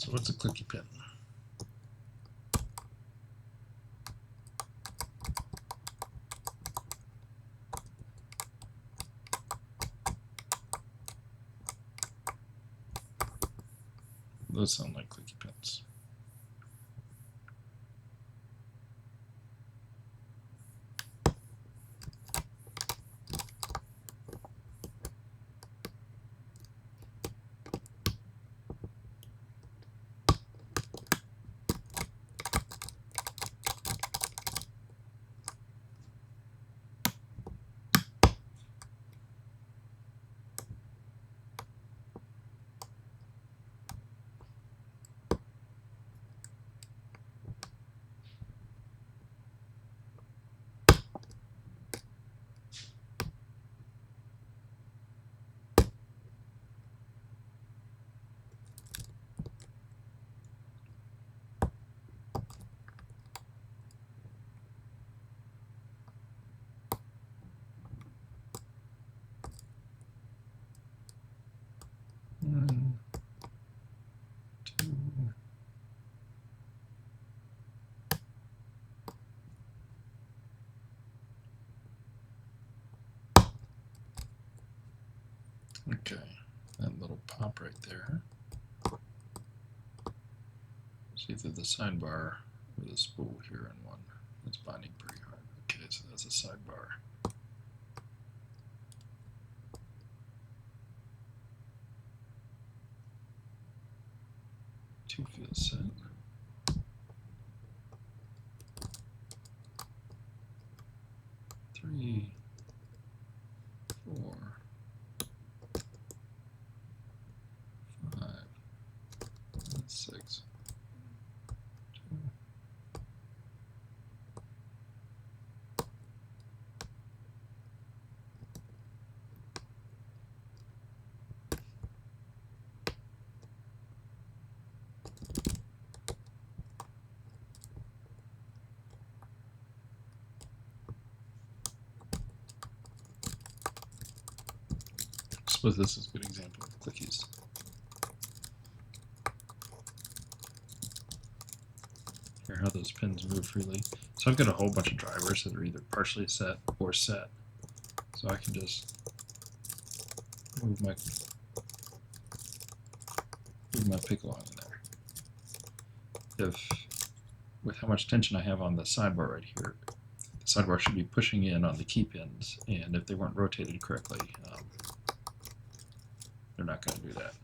So what's a clicky pin? Those sound like clicky pins. One, two. Okay, that little pop right there. See through the sidebar or the spool here in one. It's binding pretty hard. Okay, so that's a sidebar. Two field set. Three, four, five, six. I suppose this is a good example of clickies. Here, how those pins move freely. So I've got a whole bunch of drivers that are either partially set or set. So I can just move my pick along in there. With how much tension I have on the sidebar right here, the sidebar should be pushing in on the key pins, and if they weren't rotated correctly, they're not going to do that.